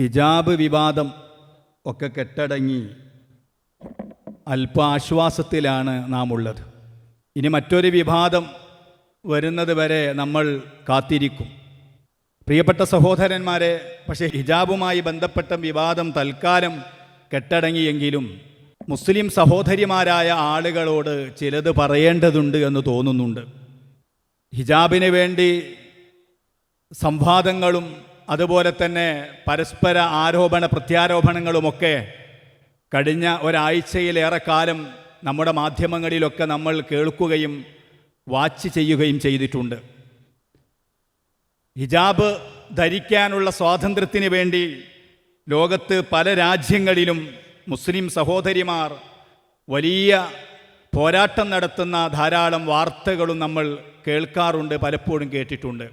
ഹിജാബ് വിവാദം ഒക്കെ കെട്ടടങ്ങി അല്പ ആശ്വാസത്തിലാണ് നാം ഉള്ളത്. ഇനി മറ്റൊരു വിവാദം വരുന്നത് വരെ നമ്മൾ കാത്തിരിക്കും. പ്രിയപ്പെട്ട സഹോദരന്മാരെ, പക്ഷേ ഹിജാബുമായി ബന്ധപ്പെട്ട വിവാദം തൽക്കാലം കെട്ടടങ്ങിയെങ്കിലും മുസ്ലിം സഹോദരിമാരായ ആളുകളോട് ചിലത് പറയേണ്ടതുണ്ട് എന്ന് തോന്നുന്നുണ്ട്. ഹിജാബിന് വേണ്ടി സംവാദങ്ങളും അതുപോലെ തന്നെ പരസ്പര ആരോപണ പ്രത്യാരോപണങ്ങളുമൊക്കെ കഴിഞ്ഞ ഒരാഴ്ചയിലേറെ കാലം നമ്മുടെ മാധ്യമങ്ങളിലൊക്കെ നമ്മൾ കേൾക്കുകയും വാച്ച് ചെയ്യുകയും ചെയ്തിട്ടുണ്ട്. ഹിജാബ് ധരിക്കാനുള്ള സ്വാതന്ത്ര്യത്തിന് വേണ്ടി ലോകത്ത് പല രാജ്യങ്ങളിലും മുസ്ലിം സഹോദരിമാർ വലിയ പോരാട്ടം നടത്തുന്ന ധാരാളം വാർത്തകളും നമ്മൾ കേൾക്കാറുണ്ട്, പലപ്പോഴും കേട്ടിട്ടുണ്ട്.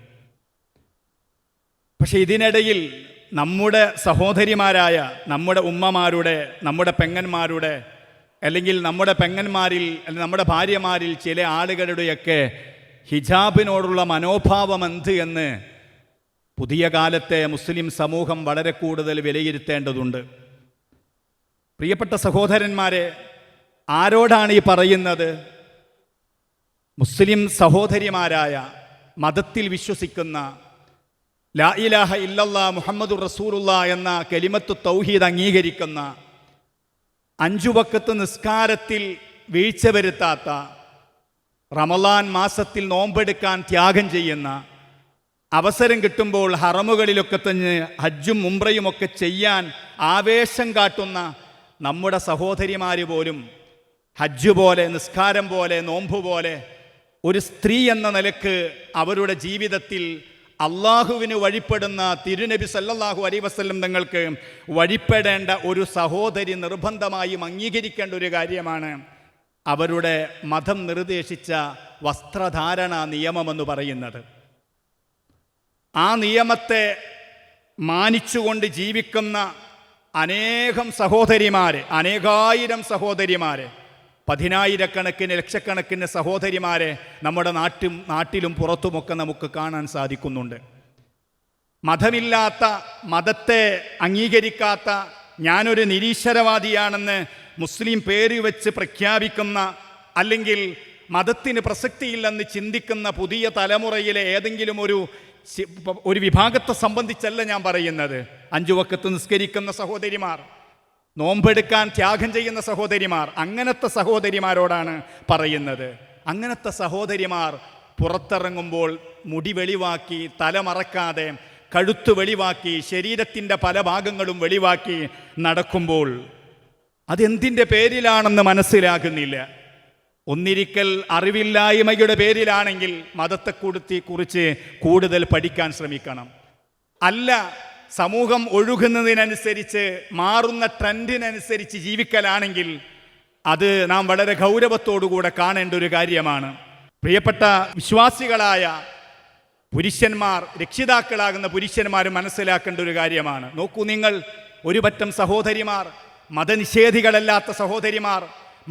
പക്ഷെ ഇതിനിടയിൽ നമ്മുടെ സഹോദരിമാരായ നമ്മുടെ ഉമ്മമാരുടെ, നമ്മുടെ പെങ്ങന്മാരുടെ, അല്ലെങ്കിൽ നമ്മുടെ പെങ്ങന്മാരിൽ അല്ലെങ്കിൽ നമ്മുടെ ഭാര്യമാരിൽ ചില ആളുകളുടെയൊക്കെ ഹിജാബിനോടുള്ള മനോഭാവം എന്ത് എന്ന് പുതിയ കാലത്തെ മുസ്ലിം സമൂഹം വളരെ കൂടുതൽ വിലയിരുത്തേണ്ടതുണ്ട്. പ്രിയപ്പെട്ട സഹോദരന്മാരെ, ആരോടാണ് ഈ പറയുന്നത്? മുസ്ലിം സഹോദരിമാരായ, മതത്തിൽ വിശ്വസിക്കുന്ന, ലാ ഇലാഹ ഇല്ലല്ലാഹ് മുഹമ്മദുർ റസൂലുള്ളാഹ് എന്ന കലിമത്തു തൗഹീദ് അംഗീകരിക്കുന്ന, 5 വഖത്ത് നിസ്കാരത്തിൽ വീഴ്ച വരുത്താത്ത, റമളാൻ മാസത്തിൽ നോമ്പെടുക്കാൻ ത്യാഗം ചെയ്യുന്ന, അവസരം കിട്ടുമ്പോൾ ഹറമുകളിലൊക്കെ തന്നെ ഹജ്ജും ഉംറയുമൊക്കെ ചെയ്യാൻ ആവേശം കാട്ടുന്ന നമ്മുടെ സഹോദരിമാർ പോലും ഹജ്ജ് പോലെ, നിസ്കാരം പോലെ, നോമ്പ് പോലെ ഒരു സ്ത്രീ എന്ന നിലക്ക് അവരുടെ ജീവിതത്തിൽ അള്ളാഹുവിന് വഴിപ്പെടുന്ന തിരുനബി സല്ലല്ലാഹു അലൈഹി വസല്ലം തങ്ങൾക്ക് വഴിപ്പെടേണ്ട ഒരു സഹോദരി നിർബന്ധമായും അംഗീകരിക്കേണ്ട ഒരു കാര്യമാണ് അവരുടെ മതം നിർദ്ദേശിച്ച വസ്ത്രധാരണ നിയമമെന്ന് പറയുന്നത്. ആ നിയമത്തെ മാനിച്ചുകൊണ്ട് ജീവിക്കുന്ന അനേകം സഹോദരിമാരെ, അനേകായിരം സഹോദരിമാരെ, പതിനായിരക്കണക്കിന് ലക്ഷക്കണക്കിന് സഹോദരിമാരെ നമ്മുടെ നാട്ടിലും പുറത്തുമൊക്കെ നമുക്ക് കാണാൻ സാധിക്കുന്നുണ്ട്. മതമില്ലാത്ത, മതത്തെ അംഗീകരിക്കാത്ത, ഞാനൊരു നിരീശ്വരവാദിയാണെന്ന് മുസ്ലിം പേര് വെച്ച് പ്രഖ്യാപിക്കുന്ന, അല്ലെങ്കിൽ മതത്തിന് പ്രസക്തിയില്ലെന്ന് ചിന്തിക്കുന്ന പുതിയ തലമുറയിലെ ഏതെങ്കിലും ഒരു വിഭാഗത്തെ സംബന്ധിച്ചല്ല ഞാൻ പറയുന്നത്. 5 വഖത്ത് നിസ്കരിക്കുന്ന സഹോദരിമാർ, നോമ്പെടുക്കാൻ ത്യാഗം ചെയ്യുന്ന സഹോദരിമാർ, അങ്ങനത്തെ സഹോദരിമാരോടാണ് പറയുന്നത്. അങ്ങനത്തെ സഹോദരിമാർ പുറത്തിറങ്ങുമ്പോൾ മുടി വെളിവാക്കി, തല മറക്കാതെ, കഴുത്ത് വെളിവാക്കി, ശരീരത്തിൻ്റെ പല ഭാഗങ്ങളും വെളിവാക്കി നടക്കുമ്പോൾ അതെന്തിൻ്റെ പേരിലാണെന്ന് മനസ്സിലാകുന്നില്ല. ഒന്നിരിക്കൽ അറിവില്ലായ്മയുടെ പേരിലാണെങ്കിൽ മതത്തെക്കുറിച്ച് കൂടുതൽ പഠിക്കാൻ ശ്രമിക്കണം. അല്ല, സമൂഹം ഒഴുകുന്നതിനനുസരിച്ച്, മാറുന്ന ട്രെൻഡിനനുസരിച്ച് ജീവിക്കലാണെങ്കിൽ അത് നാം വളരെ ഗൗരവത്തോടുകൂടെ കാണേണ്ട ഒരു കാര്യമാണ്. പ്രിയപ്പെട്ട വിശ്വാസികളായ പുരുഷന്മാർ, രക്ഷിതാക്കളാകുന്ന പുരുഷന്മാർ മനസ്സിലാക്കേണ്ട ഒരു കാര്യമാണ്. നോക്കൂ, നിങ്ങൾ ഒരു പറ്റം സഹോദരിമാർ, മതനിഷേധികളല്ലാത്ത സഹോദരിമാർ,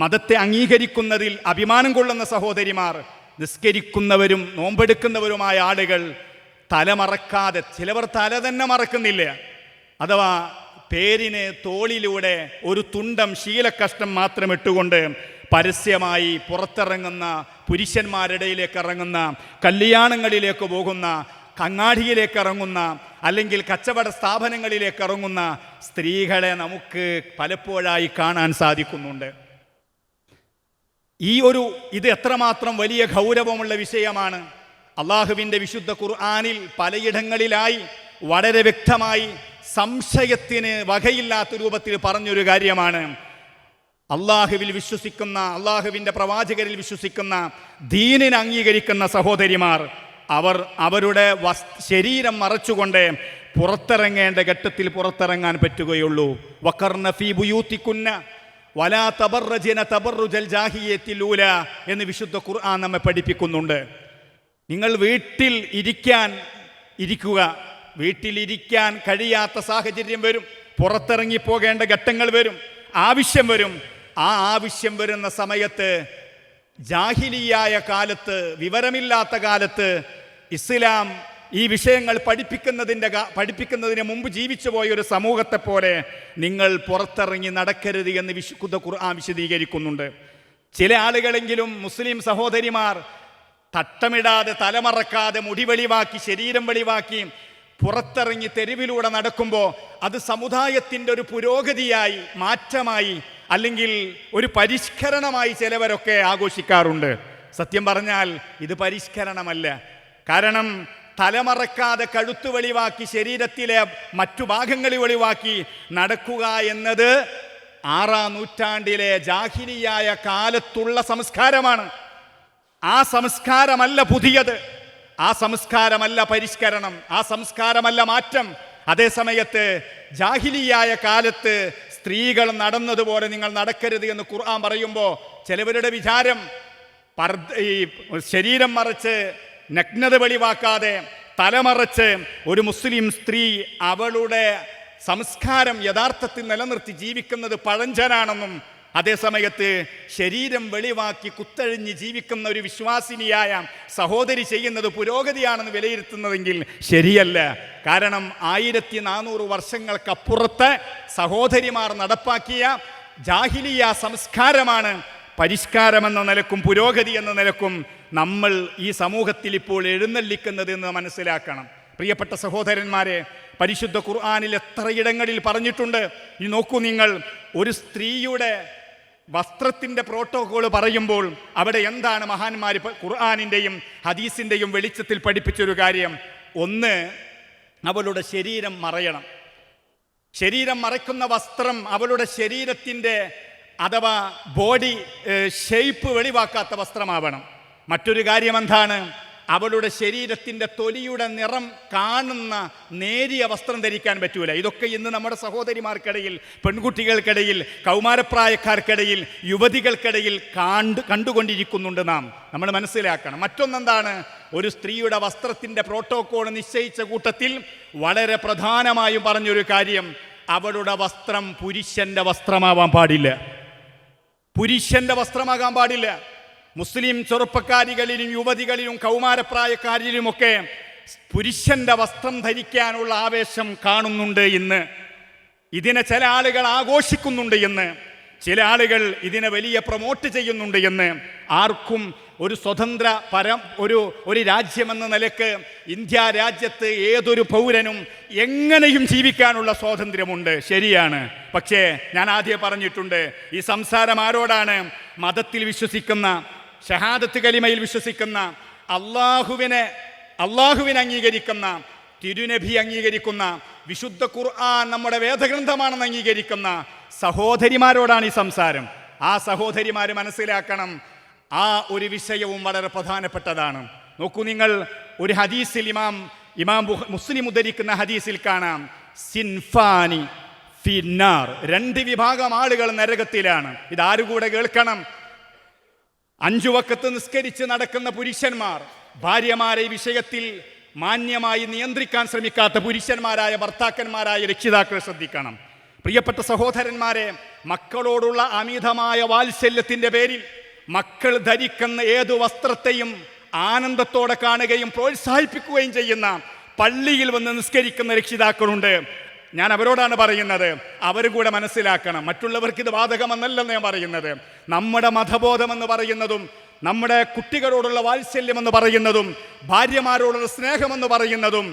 മതത്തെ അംഗീകരിക്കുന്നതിൽ അഭിമാനം കൊള്ളുന്ന സഹോദരിമാർ, നിസ്കരിക്കുന്നവരും നോമ്പെടുക്കുന്നവരുമായ ആളുകൾ തല മറക്കാതെ, ചിലവർ തല തന്നെ മറക്കുന്നില്ല, അഥവാ പേരിന് തോളിലൂടെ ഒരു തുണ്ടം ശീലക്കഷ്ടം മാത്രം ഇട്ടുകൊണ്ട് പരസ്യമായി പുറത്തിറങ്ങുന്ന, പുരുഷന്മാരിടയിലേക്ക് ഇറങ്ങുന്ന, കല്യാണങ്ങളിലേക്ക് പോകുന്ന, അങ്ങാടിയിലേക്ക് ഇറങ്ങുന്ന, അല്ലെങ്കിൽ കച്ചവട സ്ഥാപനങ്ങളിലേക്ക് ഇറങ്ങുന്ന സ്ത്രീകളെ നമുക്ക് പലപ്പോഴായി കാണാൻ സാധിക്കുന്നുണ്ട്. ഇത് എത്രമാത്രം വലിയ ഗൗരവമുള്ള വിഷയമാണ്. അള്ളാഹുവിൻ്റെ വിശുദ്ധ ഖുർആനിൽ പലയിടങ്ങളിലായി വളരെ വ്യക്തമായി സംശയത്തിന് വകയില്ലാത്ത രൂപത്തിൽ പറഞ്ഞൊരു കാര്യമാണ്. അള്ളാഹുവിൽ വിശ്വസിക്കുന്ന, അള്ളാഹുവിൻ്റെ പ്രവാചകരിൽ വിശ്വസിക്കുന്ന, ദീനിനെ അംഗീകരിക്കുന്ന സഹോദരിമാർ അവരുടെ ശരീരം മറച്ചുകൊണ്ട് പുറത്തിറങ്ങേണ്ട ഘട്ടത്തിൽ പുറത്തിറങ്ങാൻ പറ്റുകയുള്ളൂ. വഖർന ഫീ ബുയൂത്തികുന്ന വലാ തബറജന തബറുജൽ ജാഹിലിയ്യത്തിൽ ഊല എന്ന് വിശുദ്ധ ഖുർആൻ നമ്മെ പഠിപ്പിക്കുന്നുണ്ട്. നിങ്ങൾ വീട്ടിലിരിക്കാൻ കഴിയാത്ത സാഹചര്യം വരും, പുറത്തിറങ്ങിപ്പോകേണ്ട ഘട്ടങ്ങൾ വരും, ആവശ്യം വരും. ആ ആവശ്യം വരുന്ന സമയത്ത്, ജാഹിലിയായ കാലത്ത്, വിവരമില്ലാത്ത കാലത്ത് ഇസ്ലാം ഈ വിഷയങ്ങൾ പഠിപ്പിക്കുന്നതിന് മുമ്പ് ജീവിച്ചു പോയ ഒരു സമൂഹത്തെ പോലെ നിങ്ങൾ പുറത്തിറങ്ങി നടക്കരുത് എന്ന് വിശുദ്ധ ഖുർആൻ വിശദീകരിക്കുന്നുണ്ട്. ചില ആളുകളെങ്കിലും മുസ്ലിം സഹോദരിമാർ തട്ടമിടാതെ, തലമറക്കാതെ, മുടി വെളിവാക്കി, ശരീരം വെളിവാക്കി പുറത്തിറങ്ങി തെരുവിലൂടെ നടക്കുമ്പോൾ അത് സമുദായത്തിൻ്റെ ഒരു പുരോഗതിയായി, മാറ്റമായി, അല്ലെങ്കിൽ ഒരു പരിഷ്കരണമായി ചിലവരൊക്കെ ആഘോഷിക്കാറുണ്ട്. സത്യം പറഞ്ഞാൽ ഇത് പരിഷ്കരണമല്ല. കാരണം തലമറക്കാതെ, കഴുത്ത് വെളിവാക്കി, ശരീരത്തിലെ മറ്റു ഭാഗങ്ങൾ വെളിവാക്കി നടക്കുക എന്നത് 6-ാം നൂറ്റാണ്ടിലെ ജാഹിലിയായ കാലത്തുള്ള സംസ്കാരമാണ്. ആ സംസ്കാരമല്ല പുതിയത്, ആ സംസ്കാരമല്ല പരിഷ്കരണം, ആ സംസ്കാരമല്ല മാറ്റം. അതേസമയത്ത് ജാഹിലിയായ കാലത്ത് സ്ത്രീകൾ നടന്നതുപോലെ നിങ്ങൾ നടക്കരുത് എന്ന് ഖുർആൻ പറയുമ്പോൾ ചിലവരുടെ വിചാരം ഈ ശരീരം മറച്ച്, നഗ്നത വെളിവാക്കാതെ, തലമറച്ച് ഒരു മുസ്ലിം സ്ത്രീ അവളുടെ സംസ്കാരം യഥാർത്ഥത്തിൽ നിലനിർത്തി ജീവിക്കുന്നത് പഴഞ്ചനാണെന്നും, അതേസമയത്ത് ശരീരം വെളിവാക്കി കുത്തഴിഞ്ഞ് ജീവിക്കുന്ന ഒരു വിശ്വാസിനിയായ സഹോദരി ചെയ്യുന്നത് പുരോഗതിയാണെന്ന് വിലയിരുത്തുന്നതെങ്കിൽ ശരിയല്ല. കാരണം 1400 വർഷങ്ങൾക്കപ്പുറത്ത് സഹോദരിമാർ നടപ്പാക്കിയ ജാഹിലിയ സംസ്കാരമാണ് പരിഷ്കാരമെന്ന നിലക്കും പുരോഗതി എന്ന നിലക്കും നമ്മൾ ഈ സമൂഹത്തിൽ ഇപ്പോൾ എഴുന്നള്ളിക്കുന്നത് എന്ന് മനസ്സിലാക്കണം. പ്രിയപ്പെട്ട സഹോദരന്മാരെ, പരിശുദ്ധ ഖുർആനിൽ എത്രയിടങ്ങളിൽ പറഞ്ഞിട്ടുണ്ട്. ഈ നോക്കൂ നിങ്ങൾ, ഒരു സ്ത്രീയുടെ വസ്ത്രത്തിൻ്റെ പ്രോട്ടോകോൾ പറയുമ്പോൾ അവിടെ എന്താണ് മഹാന്മാർ ഖുർആനിൻ്റെയും ഹദീസിൻ്റെയും വെളിച്ചത്തിൽ പഠിപ്പിച്ചൊരു കാര്യം? ഒന്ന്, അവളുടെ ശരീരം മറയണം. ശരീരം മറയ്ക്കുന്ന വസ്ത്രം അവളുടെ ശരീരത്തിൻ്റെ അഥവാ ബോഡി ഷേപ്പ് വെളിവാക്കാത്ത വസ്ത്രമാവണം. മറ്റൊരു കാര്യം എന്താണ്? അവളുടെ ശരീരത്തിൻ്റെ തൊലിയുടെ നിറം കാണുന്ന നേരിയ വസ്ത്രം ധരിക്കാൻ പറ്റൂല. ഇതൊക്കെ ഇന്ന് നമ്മുടെ സഹോദരിമാർക്കിടയിൽ, പെൺകുട്ടികൾക്കിടയിൽ, കൗമാരപ്രായക്കാർക്കിടയിൽ, യുവതികൾക്കിടയിൽ കണ്ടുകൊണ്ടിരിക്കുന്നുണ്ട്. നമ്മൾ മനസ്സിലാക്കണം. മറ്റൊന്നെന്താണ്? ഒരു സ്ത്രീയുടെ വസ്ത്രത്തിൻ്റെ പ്രോട്ടോകോൾ നിശ്ചയിച്ച കൂട്ടത്തിൽ വളരെ പ്രധാനമായും പറഞ്ഞൊരു കാര്യം, അവളുടെ വസ്ത്രം പുരുഷന്റെ വസ്ത്രമാവാൻ പാടില്ല. പുരുഷന്റെ വസ്ത്രമാകാൻ പാടില്ല. മുസ്ലിം ചെറുപ്പക്കാരികളിലും യുവതികളിലും കൗമാരപ്രായക്കാരിലുമൊക്കെ പുരുഷന്റെ വസ്ത്രം ധരിക്കാനുള്ള ആവേശം കാണുന്നുണ്ട് ഇന്ന്. ഇതിനെ ചില ആളുകൾ ആഘോഷിക്കുന്നുണ്ട് എന്ന്, ചില ആളുകൾ ഇതിനെ വലിയ പ്രൊമോട്ട് ചെയ്യുന്നുണ്ട് എന്ന്. ആർക്കും ഒരു സ്വതന്ത്ര ഒരു രാജ്യമെന്ന നിലക്ക് ഇന്ത്യ രാജ്യത്ത് ഏതൊരു പൗരനും എങ്ങനെയും ജീവിക്കാനുള്ള സ്വാതന്ത്ര്യമുണ്ട്, ശരിയാണ്. പക്ഷേ ഞാൻ ആദ്യം പറഞ്ഞിട്ടുണ്ട്, ഈ സംസാരം ആരോടാണ്? മതത്തിൽ വിശ്വസിക്കുന്ന, ഷഹാദത്ത് കലിമയിൽ വിശ്വസിക്കുന്ന, അള്ളാഹുവിനെ അംഗീകരിക്കുന്ന, തിരുനബി അംഗീകരിക്കുന്ന, വിശുദ്ധ ഖുർആൻ നമ്മുടെ വേദഗ്രന്ഥമാണെന്ന് അംഗീകരിക്കുന്ന സഹോദരിമാരോടാണ് ഈ സംസാരം. ആ സഹോദരിമാർ മനസ്സിലാക്കണം, ആ ഒരു വിഷയവും വളരെ പ്രധാനപ്പെട്ടതാണ്. നോക്കൂ നിങ്ങൾ, ഒരു ഹദീസിൽ ഇമാം മുസ്ലിം ഉദ്ധരിക്കുന്ന ഹദീസിൽ കാണാം, സിൻഫാനി ഫിന്നാർ, 2 വിഭാഗം ആളുകൾ നരകത്തിലാണ്. ഇതാരുകൂടെ കേൾക്കണം? 5 വക്കത്ത് നിസ്കരിച്ച് നടക്കുന്ന പുരുഷന്മാർ, ഭാര്യമാരെ ഈ വിഷയത്തിൽ മാന്യമായി നിയന്ത്രിക്കാൻ ശ്രമിക്കാത്ത പുരുഷന്മാരായ ഭർത്താക്കന്മാരായ രക്ഷിതാക്കൾ ശ്രദ്ധിക്കണം. പ്രിയപ്പെട്ട സഹോദരന്മാരെ, മക്കളോടുള്ള അമിതമായ വാത്സല്യത്തിൻ്റെ പേരിൽ മക്കൾ ധരിക്കുന്ന ഏതു വസ്ത്രത്തെയും ആനന്ദത്തോടെ കാണുകയും പ്രോത്സാഹിപ്പിക്കുകയും ചെയ്യുന്ന പള്ളിയിൽ വന്ന് നിസ്കരിക്കുന്ന രക്ഷിതാക്കളുണ്ട്. ഞാൻ അവരോടാണ് പറയുന്നത്, അവർ കൂടെ മനസ്സിലാക്കണം. മറ്റുള്ളവർക്ക് ഇത് ബാധകമെന്നല്ലെന്ന് ഞാൻ പറയുന്നത്. നമ്മുടെ മതബോധമെന്ന് പറയുന്നതും, നമ്മുടെ കുട്ടികളോടുള്ള വാത്സല്യമെന്ന് പറയുന്നതും, ഭാര്യമാരോടുള്ള സ്നേഹമെന്ന് പറയുന്നതും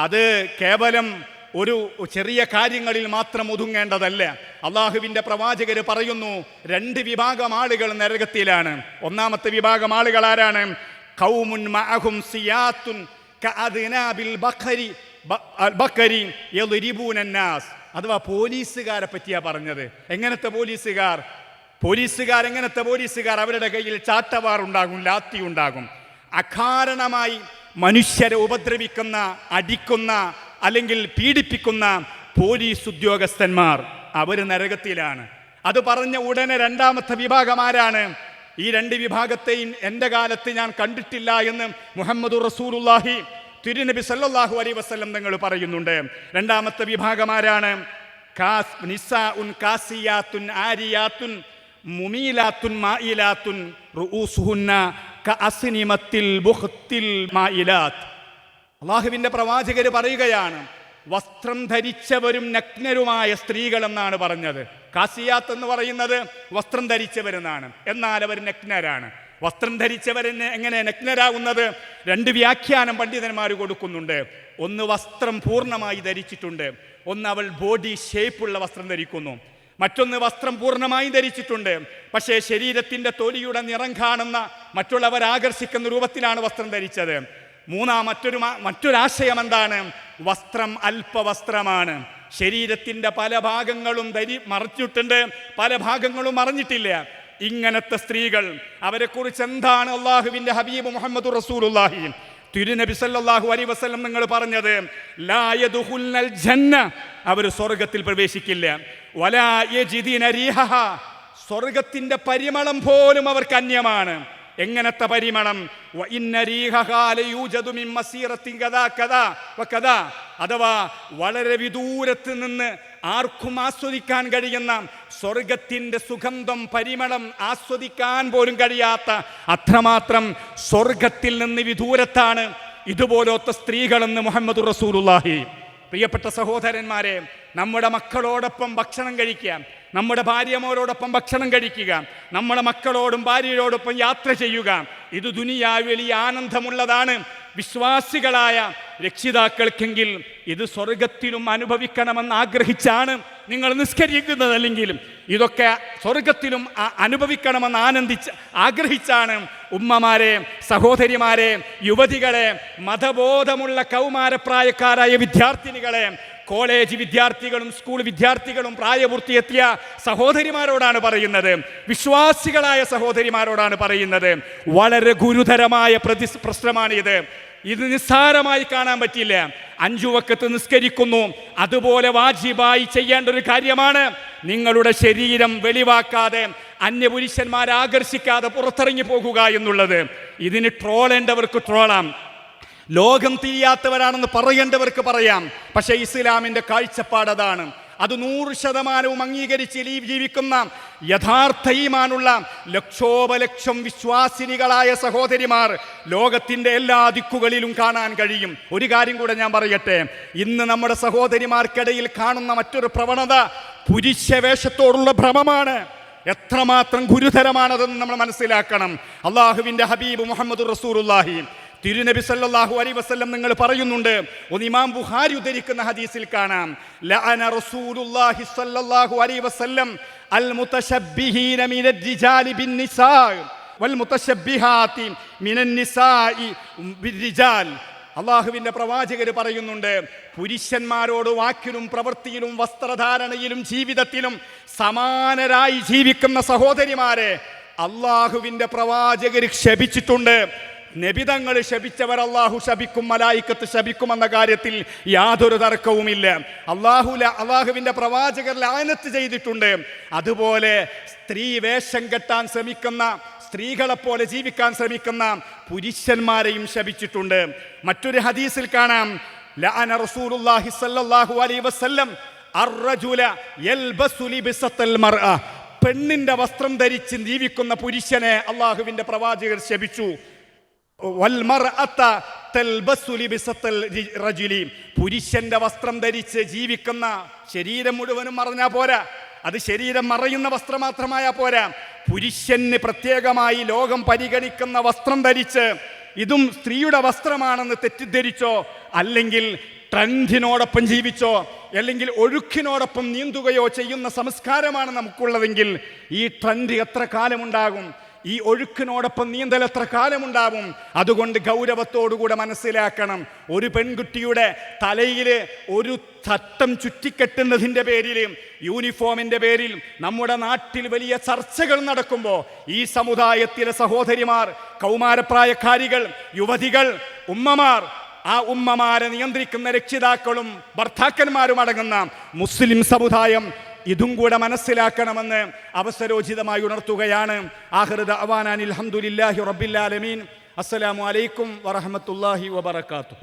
അത് കേവലം ഒരു ചെറിയ കാര്യങ്ങളിൽ മാത്രം ഒതുങ്ങേണ്ടതല്ല. അള്ളാഹുവിൻ്റെ പ്രവാചകർ പറയുന്നു, 2 വിഭാഗം ആളുകൾ നരകത്തിലാണ്. ഒന്നാമത്തെ വിഭാഗം ആളുകൾ ആരാണ്? ഖൗമുൻ മഅഹും സിയാത്തുൻ കഅദ്നാബിൽ ബഖരി യദ്രിബൂന നാസ്. അഥവാ പോലീസുകാരെ പറ്റിയാ പറഞ്ഞത്. എങ്ങനത്തെ പോലീസുകാർ? എങ്ങനത്തെ പോലീസുകാർ? അവരുടെ കയ്യിൽ ചാട്ടവാർ ഉണ്ടാകും, ലാത്തി ഉണ്ടാകും. അകാരണമായി മനുഷ്യരെ ഉപദ്രവിക്കുന്ന, അടിക്കുന്ന, അല്ലെങ്കിൽ പീഡിപ്പിക്കുന്ന പോലീസ് ഉദ്യോഗസ്ഥന്മാർ, അവർ നരകത്തിലാണ്. അത് പറഞ്ഞ ഉടനെ രണ്ടാമത്തെ വിഭാഗം ആരാണ്? ഈ 2 വിഭാഗത്തെയും എൻ്റെ കാലത്ത് ഞാൻ കണ്ടിട്ടില്ല എന്ന് മുഹമ്മദ് റസൂലുള്ളാഹി തിരുനബി സല്ലല്ലാഹു അലൈഹി വസല്ലം തങ്ങൾ പറയുന്നുണ്ട്. രണ്ടാമത്തെ വിഭാഗം ആരാണ്? നിസാഉൻ കാസിയാത്തുൻ ആരിയാത്തുൻ മുമീലാത്തുൻ മായിലാത്തുൻ റൂസുഹുന്ന കഅസ്നിമത്തിൽ ബുഖ്തിൽ മായിലാത്ത്. അള്ളാഹുവിൻ്റെ പ്രവാചകർ പറയുകയാണ്, വസ്ത്രം ധരിച്ചവരും നഗ്നരുമായ സ്ത്രീകൾ എന്നാണ് പറഞ്ഞത്. കാസിയാത്ത് എന്ന് പറയുന്നത് വസ്ത്രം ധരിച്ചവരെന്നാണ്, എന്നാൽ അവർ നഗ്നരാണ്. വസ്ത്രം ധരിച്ചവരെന്നെ എങ്ങനെ നഗ്നരാകുന്നത്? 2 വ്യാഖ്യാനം പണ്ഡിതന്മാർ കൊടുക്കുന്നുണ്ട്. ഒന്ന്, വസ്ത്രം പൂർണ്ണമായി ധരിച്ചിട്ടുണ്ട്. ഒന്ന്, അവൾ ബോഡി ഷേപ്പുള്ള വസ്ത്രം ധരിക്കുന്നു. മറ്റൊന്ന്, വസ്ത്രം പൂർണ്ണമായി ധരിച്ചിട്ടുണ്ട്, പക്ഷേ ശരീരത്തിൻ്റെ തൊലിയുടെ നിറം കാണുന്ന, മറ്റുള്ളവർ ആകർഷിക്കുന്ന രൂപത്തിലാണ് വസ്ത്രം ധരിച്ചത്. മറ്റൊരാശയം എന്താണ്? വസ്ത്രം അല്പവസ്ത്രമാണ്. ശരീരത്തിൻ്റെ പല ഭാഗങ്ങളും മറച്ചിട്ടുണ്ട്, പല ഭാഗങ്ങളും മറഞ്ഞിട്ടില്ല. ഇങ്ങനത്തെ സ്ത്രീകൾ, അവരെക്കുറിച്ച് എന്താണ് അള്ളാഹുവിൻ്റെ ഹബീബ് മുഹമ്മദ് റസൂലുള്ളാഹി തിരുനബി സല്ലല്ലാഹു അലൈഹി വസല്ലം നിങ്ങൾ പറഞ്ഞത്? ലാ യദ്ഖുൽനൽ ജന്ന, അവർ സ്വർഗ്ഗത്തിൽ പ്രവേശിക്കില്ല. വലാ യജിദിന റീഹഹ, സ്വർഗ്ഗത്തിൻ്റെ പരിമളം പോലും അവർക്ക് അന്യമാണ്. എങ്ങനത്തെ പരിമളം? അഥവാ വളരെ വിദൂരത്ത് നിന്ന് ആർക്കും ആസ്വദിക്കാൻ കഴിയുന്ന സ്വർഗത്തിൻ്റെ സുഗന്ധം, പരിമളം ആസ്വദിക്കാൻ പോലും കഴിയാത്ത അത്രമാത്രം സ്വർഗത്തിൽ നിന്ന് വിദൂരത്താണ് ഇതുപോലത്തെ സ്ത്രീകളെന്ന് മുഹമ്മദ് റസൂലുള്ളാഹി. പ്രിയപ്പെട്ട സഹോദരന്മാരെ, നമ്മുടെ മക്കളോടൊപ്പം ഭക്ഷണം കഴിക്കുക, നമ്മുടെ ഭാര്യമാരോടൊപ്പം ഭക്ഷണം കഴിക്കുക, നമ്മുടെ മക്കളോടും ഭാര്യയോടൊപ്പം യാത്ര ചെയ്യുക, ഇത് ദുനിയാവിൽ വലിയ ആനന്ദമുള്ളതാണ്. വിശ്വാസികളായ രക്ഷിതാക്കൾക്കെങ്കിൽ ഇത് സ്വർഗത്തിലും അനുഭവിക്കണമെന്ന് ആഗ്രഹിച്ചാണ് നിങ്ങൾ നിസ്കരിക്കുന്നതല്ലെങ്കിലും ഇതൊക്കെ സ്വർഗത്തിലും അനുഭവിക്കണമെന്ന് ആഗ്രഹിച്ചാണ് ഉമ്മമാരെ, സഹോദരിമാരെ, യുവതികളെ, മതബോധമുള്ള കൗമാരപ്രായക്കാരായ വിദ്യാർത്ഥിനികളെ, കോളേജ് വിദ്യാർത്ഥികളും സ്കൂൾ വിദ്യാർത്ഥികളും പ്രായപൂർത്തിയെത്തിയ സഹോദരിമാരോടാണ് പറയുന്നത്, വിശ്വാസികളായ സഹോദരിമാരോടാണ് പറയുന്നത്. വളരെ ഗുരുതരമായ പ്രശ്നമാണിത്. ഇത് നിസ്സാരമായി കാണാൻ പറ്റില്ല. 5 വഖത്ത് നിസ്കരിക്കുന്നു, അതുപോലെ വാജിബായി ചെയ്യേണ്ട ഒരു കാര്യമാണ്. നിങ്ങളുടെ ശരീരം വെളിവാക്കാതെ, അന്യപുരുഷന്മാരെ ആകർഷിക്കാതെ പുറത്തിറങ്ങി പോകുക എന്നുള്ളത്. ഇതിന് ട്രോളേണ്ടവർക്ക് ട്രോളാം, ലോകം തിരിയാത്തവരാണെന്ന് പറയേണ്ടവർക്ക് പറയാം. പക്ഷേ ഇസ്ലാമിൻ്റെ കാഴ്ചപ്പാട് അതാണ്. അത് 100% അംഗീകരിച്ച് ജീവിക്കുന്ന യഥാർത്ഥ ഈമാനുള്ള ലക്ഷോപലക്ഷം വിശ്വാസിനികളായ സഹോദരിമാർ ലോകത്തിൻ്റെ എല്ലാ ദിക്കുകളിലും കാണാൻ കഴിയും. ഒരു കാര്യം കൂടെ ഞാൻ പറയട്ടെ, ഇന്ന് നമ്മുടെ സഹോദരിമാർക്കിടയിൽ കാണുന്ന മറ്റൊരു പ്രവണത പുരുഷവേഷത്തോടുള്ള ഭ്രമമാണ്. എത്രമാത്രം ഗുരുതരമാണതെന്ന് നമ്മൾ മനസ്സിലാക്കണം. അള്ളാഹുവിൻ്റെ ഹബീബ് മുഹമ്മദ് റസൂലുള്ളാഹി തിരുനബി സല്ലല്ലാഹു അലൈഹി വസല്ലം നിങ്ങൾ പറയുന്നുണ്ട്, ഒന്ന് ഇമാം ബുഖാരി ഉദ്ധരിക്കുന്ന ഹദീസിൽ കാണാം, ലഅന റസൂലുള്ളാഹി സല്ലല്ലാഹു അലൈഹി വസല്ലം അൽ മുതശബ്ബിഹീന മിനർ റിജാലി ബിന്നിസാ വൽ മുതശബ്ബിഹാതി മിനൻ നിസാഇ ബിർരിജാൽ. അള്ളാഹുവിൻ്റെ പ്രവാചകർ പറയുന്നുണ്ട്, പുരുഷന്മാരോട് വാക്കിലും പ്രവൃത്തിയിലും വസ്ത്രധാരണയിലും ജീവിതത്തിലും സമാനരായി ജീവിക്കുന്ന സഹോദരിമാരെ അള്ളാഹുവിൻ്റെ പ്രവാചകർ ശപിച്ചിട്ടുണ്ട്. നബിതങ്ങൾ ശപിച്ചവർ അള്ളാഹു ശപിക്കും, മലായിക്കത്ത് ശപിക്കുമെന്ന കാര്യത്തിൽ യാതൊരു തർക്കവുമില്ല. അള്ളാഹുവിൻ്റെ പ്രവാചകർ ലഅനത്ത് ചെയ്തിട്ടുണ്ട്. അതുപോലെ സ്ത്രീ വേഷം കെട്ടാൻ ശ്രമിക്കുന്ന, സ്ത്രീകളെപ്പോലെ ജീവിക്കാൻ ശ്രമിക്കുന്ന പുരുഷന്മാരെയും ശപിച്ചിട്ടുണ്ട്. മറ്റൊരു ഹദീസിൽ കാണാം, ലഅന റസൂലുള്ളാഹി സ്വല്ലല്ലാഹു അലൈഹി വസല്ലം അർറജുല യൽബസു ലിബസത്തൽ മർഅ, പെണ്ണിന്റെ വസ്ത്രം ധരിച്ച് ജീവിക്കുന്ന പുരുഷനെ അള്ളാഹുവിൻ്റെ പ്രവാചകർ ശപിച്ചു. പുരുഷന്റെ വസ്ത്രം ധരിച്ച് ജീവിക്കുന്ന, ശരീരം മുഴുവനും മറഞ്ഞാ പോരാ, അത് ശരീരം മറയുന്ന വസ്ത്രം മാത്രമായാ പോരാ, പുരുഷന് പ്രത്യേകമായി ലോകം പരിഗണിക്കുന്ന വസ്ത്രം ധരിച്ച് ഇതും സ്ത്രീയുടെ വസ്ത്രമാണെന്ന് തെറ്റിദ്ധരിച്ചോ, അല്ലെങ്കിൽ ട്രെൻഡിനോടൊപ്പം ജീവിച്ചോ, അല്ലെങ്കിൽ ഒഴുക്കിനോടൊപ്പം നീന്തുകയോ ചെയ്യുന്ന സംസ്കാരമാണ് നമുക്കുള്ളതെങ്കിൽ ഈ ട്രെൻഡ് എത്ര കാലമുണ്ടാകും? ഈ ഒഴുക്കിനോടൊപ്പം നീന്തൽ എത്ര കാലമുണ്ടാവും? അതുകൊണ്ട് ഗൗരവത്തോടുകൂടെ മനസ്സിലാക്കണം, ഒരു പെൺകുട്ടിയുടെ തലയിൽ ഒരു ചട്ടം ചുറ്റിക്കെട്ടുന്നതിൻ്റെ പേരിൽ, യൂണിഫോമിൻ്റെ പേരിൽ നമ്മുടെ നാട്ടിൽ വലിയ ചർച്ചകൾ നടക്കുമ്പോൾ ഈ സമുദായത്തിലെ സഹോദരിമാർ, കൗമാരപ്രായക്കാരികൾ, യുവതികൾ, ഉമ്മമാർ, ആ ഉമ്മമാരെ നിയന്ത്രിക്കുന്ന രക്ഷിതാക്കളും ഭർത്താക്കന്മാരും അടങ്ങുന്ന മുസ്ലിം സമുദായം ഇതും കൂടെ മനസ്സിലാക്കണമെന്ന് അവസരോചിതമായി ഉണർത്തുകയാണ്. ആഖിറു ദഅ്വാനാ അൽഹംദുലില്ലാഹി റബ്ബിൽ ആലമീൻ. അസ്സലാമു അലൈക്കും വറഹ്മത്തുള്ളാഹി വബറകാതുഹു.